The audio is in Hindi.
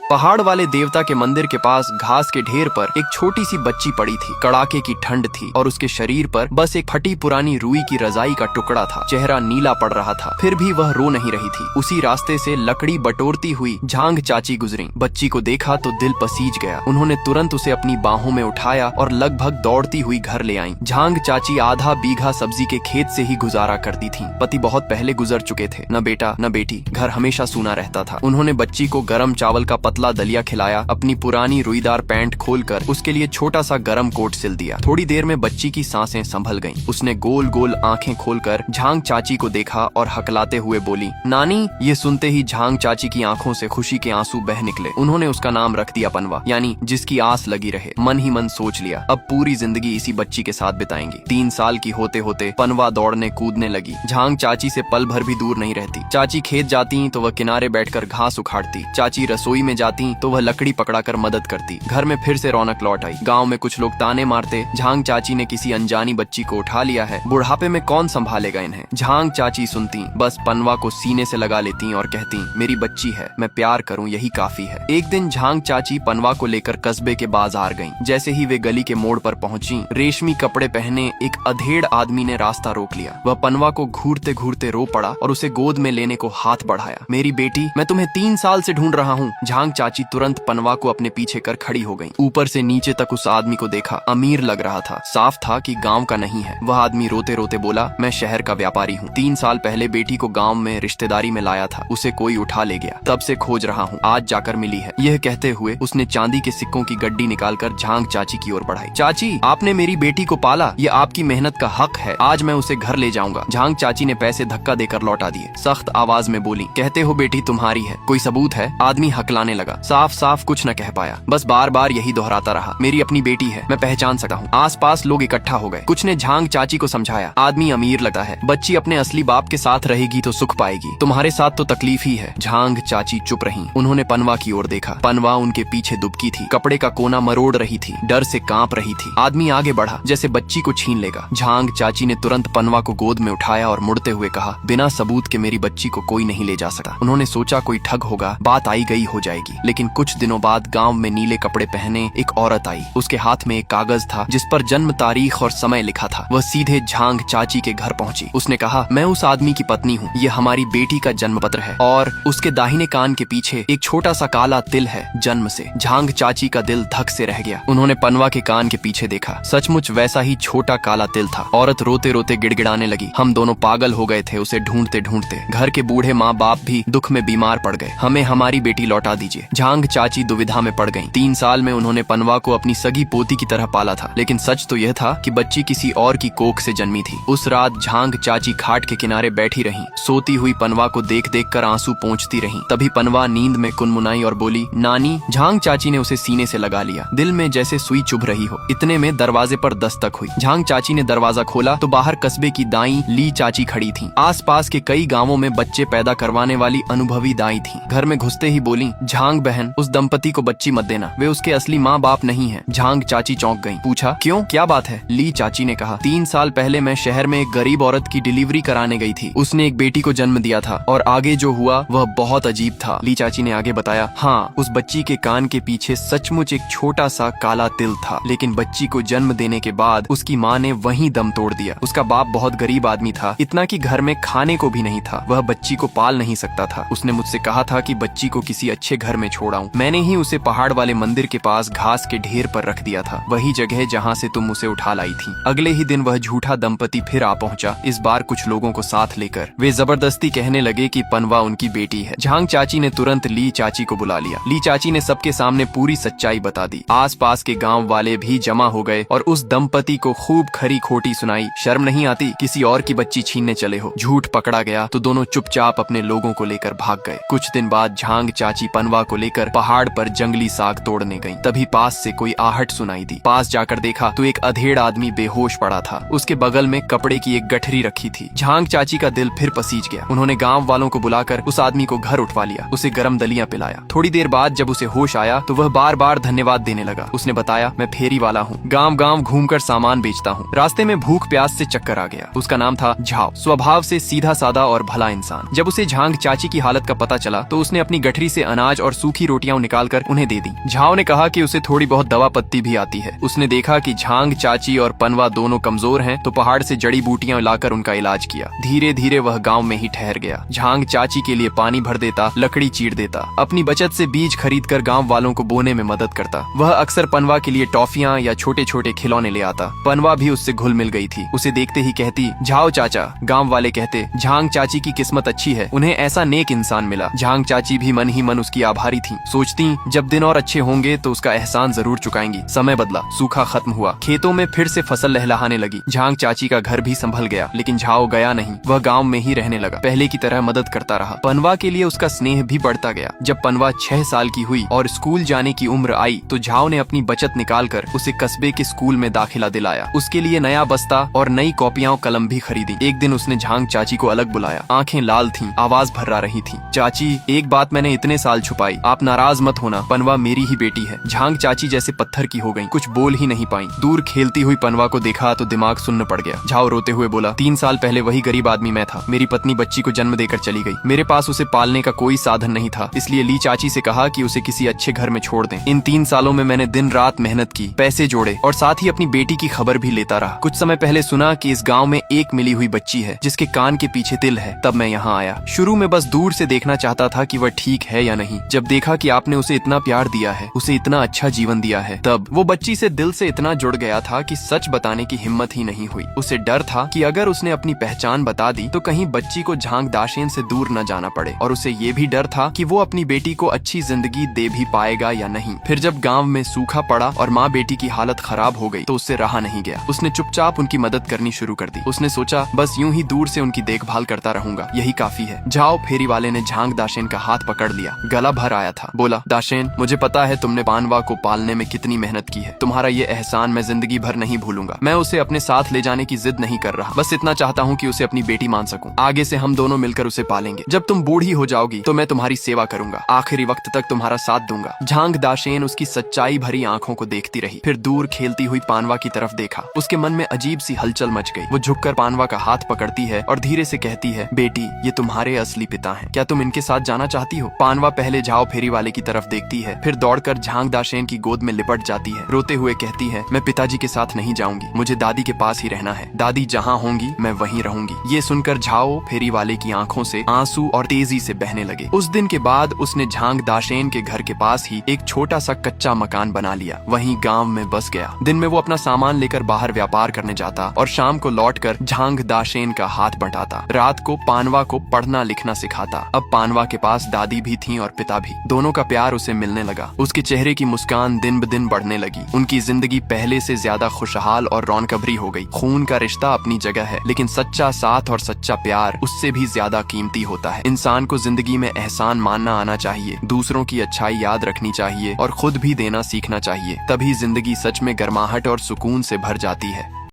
पहाड़ वाले देवता के मंदिर के पास घास के ढेर पर एक छोटी सी बच्ची पड़ी थी। कड़ाके की ठंड थी और उसके शरीर पर बस एक फटी पुरानी रुई की रजाई का टुकड़ा था। चेहरा नीला पड़ रहा था, फिर भी वह रो नहीं रही थी। उसी रास्ते से लकड़ी बटोरती हुई झांग चाची गुजरी। बच्ची को देखा तो दिल पसीज गया। उन्होंने तुरंत उसे अपनी बाहों में उठाया और लगभग दौड़ती हुई घर ले आई। झांग चाची आधा बीघा सब्जी के खेत से ही गुजारा करती थी। पति बहुत पहले गुजर चुके थे, न बेटा न बेटी। घर हमेशा सूना रहता था। उन्होंने बच्ची को गरम चावल का पतला दलिया खिलाया। अपनी पुरानी रुईदार पैंट खोलकर उसके लिए छोटा सा गरम कोट सिल दिया। थोड़ी देर में बच्ची की सांसें संभल गईं। उसने गोल गोल आंखें खोलकर झांग चाची को देखा और हकलाते हुए बोली, नानी। ये सुनते ही झांग चाची की आंखों से खुशी के आंसू बह निकले। उन्होंने उसका नाम रख दिया पनवा, यानी जिसकी आस लगी रहे। मन ही मन सोच लिया, अब पूरी जिंदगी इसी बच्ची के साथ बिताएंगी। 3 साल की होते होते पनवा दौड़ने कूदने लगी। झांग चाची से पल भर भी दूर नहीं रहती। चाची खेत जाती तो वह किनारे बैठकर घास उखाड़ती। चाची रसोई में जाती तो वह लकड़ी पकड़ाकर मदद करती। घर में फिर से रौनक लौट आई। गांव में कुछ लोग ताने मारते, झांग चाची ने किसी अनजानी बच्ची को उठा लिया है, बुढ़ापे में कौन संभालेगा इन्हें। झांग चाची सुनती, बस पनवा को सीने से लगा लेती और कहती, मेरी बच्ची है, मैं प्यार करूं यही काफी है। एक दिन झांग चाची पनवा को लेकर कस्बे के बाजार गईं। जैसे ही वे गली के मोड़ पर पहुंची, रेशमी कपड़े पहने एक अधेड़ आदमी ने रास्ता रोक लिया। वह पनवा को घूरते घूरते रो पड़ा और उसे गोद में लेने को हाथ बढ़ाया। मेरी बेटी, मैं तुम्हें 3 साल से ढूंढ रहा हूँ। झांग चाची तुरंत पनवा को अपने पीछे कर खड़ी हो गई। ऊपर से नीचे तक उस आदमी को देखा। अमीर लग रहा था, साफ था कि गांव का नहीं है। वह आदमी रोते रोते बोला, मैं शहर का व्यापारी हूँ। 3 साल पहले बेटी को गांव में रिश्तेदारी में लाया था, उसे कोई उठा ले गया, तब से खोज रहा हूँ, आज जाकर मिली है। यह कहते हुए उसने चांदी के सिक्कों की गड्डी निकालकर झांग चाची की ओर बढ़ाई। चाची, आपने मेरी बेटी को पाला, ये आपकी मेहनत का हक है। आज मैं उसे घर ले जाऊंगा। झांग चाची ने पैसे धक्का देकर लौटा दिए। सख्त आवाज में बोली, कहते हो बेटी तुम्हारी है, कोई सबूत है? आदमी हकलाने लगा। साफ साफ कुछ न कह पाया, बस बार बार यही दोहराता रहा, मेरी अपनी बेटी है, मैं पहचान सकता हूँ। आसपास लोग इकट्ठा हो गए। कुछ ने झांग चाची को समझाया, आदमी अमीर लगता है, बच्ची अपने असली बाप के साथ रहेगी तो सुख पाएगी, तुम्हारे साथ तो तकलीफ ही है। झांग चाची चुप रही। उन्होंने पनवा की ओर देखा। पनवा उनके पीछे दुबकी थी, कपड़े का कोना मरोड़ रही थी, डर से कांप रही थी। आदमी आगे बढ़ा, जैसे बच्ची को छीन लेगा। झांग चाची ने तुरंत पनवा को गोद में उठाया और मुड़ते हुए कहा, बिना सबूत के मेरी बच्ची को कोई नहीं ले जा सकता। उन्होंने सोचा कोई ठग होगा, बात आई गई हो जाएगी। लेकिन कुछ दिनों बाद गांव में नीले कपड़े पहने एक औरत आई। उसके हाथ में एक कागज था जिस पर जन्म तारीख और समय लिखा था। वह सीधे झांग चाची के घर पहुंची। उसने कहा, मैं उस आदमी की पत्नी हूँ, ये हमारी बेटी का जन्म पत्र है और उसके दाहिने कान के पीछे एक छोटा सा काला तिल है जन्म से। झांग चाची का दिल धक से रह गया। उन्होंने पनवा के कान के पीछे देखा, सचमुच वैसा ही छोटा काला तिल था। औरत रोते रोते गिड़गिड़ाने लगी, हम दोनों पागल हो गए थे उसे ढूंढते ढूंढते। घर के बूढ़े माँ बाप भी दुख में बीमार पड़ गए, हमें हमारी बेटी लौटा दीजिए। झांग चाची दुविधा में पड़ गईं। 3 साल में उन्होंने पनवा को अपनी सगी पोती की तरह पाला था, लेकिन सच तो यह था कि बच्ची किसी और की कोख से जन्मी थी। उस रात झांग चाची खाट के किनारे बैठी रहीं। सोती हुई पनवा को देख देख कर आंसू पोंछती रहीं। तभी पनवा नींद में कुनमुनाई और बोली, नानी। झांग चाची ने उसे सीने से लगा लिया, दिल में जैसे सुई चुभ रही हो। इतने में दरवाजे पर दस्तक हुई। झांग चाची ने दरवाजा खोला तो बाहर कस्बे की दाई ली चाची खड़ी थी। आसपास के कई गांवों में बच्चे पैदा करवाने वाली अनुभवी दाई थी। घर में घुसते ही बोली, झांग बहन, उस दंपति को बच्ची मत देना, वे उसके असली माँ बाप नहीं है। झांग चाची चौंक गईं। पूछा, क्यों, क्या बात है? ली चाची ने कहा, 3 साल पहले मैं शहर में एक गरीब औरत की डिलीवरी कराने गई थी। उसने एक बेटी को जन्म दिया था और आगे जो हुआ वह बहुत अजीब था। ली चाची ने आगे बताया, हाँ, उस बच्ची के कान के पीछे सचमुच एक छोटा सा काला तिल था, लेकिन बच्ची को जन्म देने के बाद उसकी माँ ने वहीं दम तोड़ दिया। उसका बाप बहुत गरीब आदमी था, इतना कि घर में खाने को भी नहीं था। वह बच्ची को पाल नहीं सकता था। उसने मुझसे कहा था कि बच्ची को किसी अच्छे घर में छोड़ाऊं। मैंने ही उसे पहाड़ वाले मंदिर के पास घास के ढेर पर रख दिया था, वही जगह जहाँ से तुम उसे उठा लाई थी। अगले ही दिन वह झूठा दंपति फिर आ पहुंचा, इस बार कुछ लोगों को साथ लेकर। वे जबरदस्ती कहने लगे कि पनवा उनकी बेटी है। झांग चाची ने तुरंत ली चाची को बुला लिया। ली चाची ने सबके सामने पूरी सच्चाई बता दी। आसपास के गांव वाले भी जमा हो गए और उस दंपति को खूब खरी खोटी सुनाई। शर्म नहीं आती, किसी और की बच्ची छीनने चले हो। झूठ पकड़ा गया तो दोनों चुपचाप अपने लोगों को लेकर भाग गए। कुछ दिन बाद झांग चाची पनवा को लेकर पहाड़ पर जंगली साग तोड़ने गईं। तभी पास से कोई आहट सुनाई दी। पास जाकर देखा तो एक अधेड़ आदमी बेहोश पड़ा था। उसके बगल में कपड़े की एक गठरी रखी थी। झांग चाची का दिल फिर पसीज गया। उन्होंने गांव वालों को बुलाकर उस आदमी को घर उठवा लिया, उसे गरम दलिया पिलाया। थोड़ी देर बाद जब उसे होश आया तो वह बार बार धन्यवाद देने लगा। उसने बताया, मैं फेरी वाला हूँ, गांव गांव घूमकर सामान बेचता हूँ। रास्ते में भूख प्यास से चक्कर आ गया। उसका नाम था झाव, स्वभाव से सीधा साधा और भला इंसान। जब उसे झांग चाची की हालत का पता चला तो उसने अपनी गठरी से अनाज और सूखी रोटियां निकालकर उन्हें दे दी। झाओ ने कहा कि उसे थोड़ी बहुत दवा पत्ती भी आती है। उसने देखा कि झांग चाची और पनवा दोनों कमजोर हैं, तो पहाड़ से जड़ी बूटियां लाकर उनका इलाज किया। धीरे धीरे वह गांव में ही ठहर गया। झांग चाची के लिए पानी भर देता, लकड़ी चीर देता, अपनी बचत से बीज खरीदकर गांव वालों को बोने में मदद करता। वह अक्सर पनवा के लिए टॉफियां या छोटे छोटे खिलौने ले आता। पनवा भी उससे घुल मिल गई थी। उसे देखते ही कहती, झाओ चाचा। गांव वाले कहते, झांग चाची की किस्मत अच्छी है, उन्हें ऐसा नेक इंसान मिला। झांग चाची भी मन ही मन उसकी आभारी थी। सोचती, जब दिन और अच्छे होंगे तो उसका एहसान जरूर चुकाएंगी। समय बदला, सूखा खत्म हुआ, खेतों में फिर से फसल लहलहाने लगी। झांग चाची का घर भी संभल गया, लेकिन झाओ गया नहीं। वह गांव में ही रहने लगा, पहले की तरह मदद करता रहा। पनवा के लिए उसका स्नेह भी बढ़ता गया। जब पनवा 6 साल की हुई और स्कूल जाने की उम्र आई, तो झाओ ने अपनी बचत निकालकर उसे कस्बे के स्कूल में दाखिला दिलाया। उसके लिए नया बस्ता और नई कॉपियां और कलम भी खरीदी। एक दिन उसने झांग चाची को अलग बुलाया। आंखें लाल थीं, आवाज भर्रा रही थी। चाची, एक बात मैंने इतने साल छुपाई, आप नाराज मत होना। पनवा मेरी ही बेटी है। झांग चाची जैसे पत्थर की हो गई, कुछ बोल ही नहीं पाई। दूर खेलती हुई पनवा को देखा तो दिमाग सुन्न पड़ गया। झाओ रोते हुए बोला, 3 साल पहले वही गरीब आदमी मैं था। मेरी पत्नी बच्ची को जन्म देकर चली गई। मेरे पास उसे पालने का कोई साधन नहीं था, इसलिए ली चाची से कहा कि उसे किसी अच्छे घर में छोड़ दें। इन 3 सालों में मैंने दिन रात मेहनत की, पैसे जोड़े और साथ ही अपनी बेटी की खबर भी लेता रहा। कुछ समय पहले सुना कि इस गांव में एक मिली हुई बच्ची है जिसके कान के पीछे तिल है, तब मैं यहाँ आया। शुरू में बस दूर से देखना चाहता था कि वह ठीक है या नहीं। जब देखा कि आपने उसे इतना प्यार दिया है, उसे इतना अच्छा जीवन दिया है, तब वो बच्ची से दिल से इतना जुड़ गया था कि सच बताने की हिम्मत ही नहीं हुई। उसे डर था कि अगर उसने अपनी पहचान बता दी तो कहीं बच्ची को झांग दाशेन से दूर न जाना पड़े, और उसे ये भी डर था कि वो अपनी बेटी को अच्छी जिंदगी दे भी पाएगा या नहीं। फिर जब गांव में सूखा पड़ा और माँ बेटी की हालत खराब हो गई तो उससे रहा नहीं गया। उसने चुपचाप उनकी मदद करनी शुरू कर दी। उसने सोचा, बस यूं ही दूर से उनकी देखभाल करता रहूंगा, यही काफी है। झाओ फेरी वाले ने झांग दाशेन का हाथ पकड़ लिया। गला भर आया था। बोला, दाशेन, मुझे पता है तुमने पानवा को पालने में कितनी मेहनत की है। तुम्हारा ये एहसान मैं जिंदगी भर नहीं भूलूंगा। मैं उसे अपने साथ ले जाने की जिद नहीं कर रहा, बस इतना चाहता हूँ कि उसे अपनी बेटी मान सकूं। आगे से हम दोनों मिलकर उसे पालेंगे। जब तुम बूढ़ी हो जाओगी तो मैं तुम्हारी सेवा करूंगा, आखिरी वक्त तक तुम्हारा साथ दूंगा। झांग दाशेन उसकी सच्चाई भरी आंखों को देखती रही, फिर दूर खेलती हुई पानवा की तरफ देखा। उसके मन में अजीब सी हलचल मच गई। वो झुककर पानवा का हाथ पकड़ती है और धीरे से कहती है, बेटी, ये तुम्हारे असली पिता हैं, क्या तुम इनके साथ जाना चाहती हो? पानवा पहले झाओ फेरी वाले की तरफ देखती है, फिर दौड़कर झांग दाशेन की गोद में लिपट जाती है। रोते हुए कहती है, मैं पिताजी के साथ नहीं जाऊंगी, मुझे दादी के पास ही रहना है। दादी जहाँ होंगी मैं वहीं रहूंगी। ये सुनकर झाओ फेरी वाले की आंखों से आंसू और तेजी से बहने लगे। उस दिन के बाद उसने झांग दाशेन के घर के पास ही एक छोटा सा कच्चा मकान बना लिया। वहीं गांव में बस गया। दिन में वो अपना सामान लेकर बाहर व्यापार करने जाता और शाम को लौटकर झांग दाशेन का हाथ बटाता। रात को पानवा को पढ़ना लिखना सिखाता। अब पानवा के पास दादी भी थी और पिता भी। दोनों का प्यार उसे मिलने लगा। उसके चेहरे की मुस्कान दिन ब दिन बढ़ने लगी। उनकी जिंदगी पहले से ज्यादा खुशहाल और रौनकभरी हो गई। खून का रिश्ता अपनी जगह है, लेकिन सच्चा साथ और सच्चा प्यार उससे भी ज्यादा कीमती होता है। इंसान को जिंदगी में एहसान मानना आना चाहिए, दूसरों की अच्छाई याद रखनी चाहिए और खुद भी देना सीखना चाहिए। तभी जिंदगी सच में गर्माहट और सुकून से भर जाती है।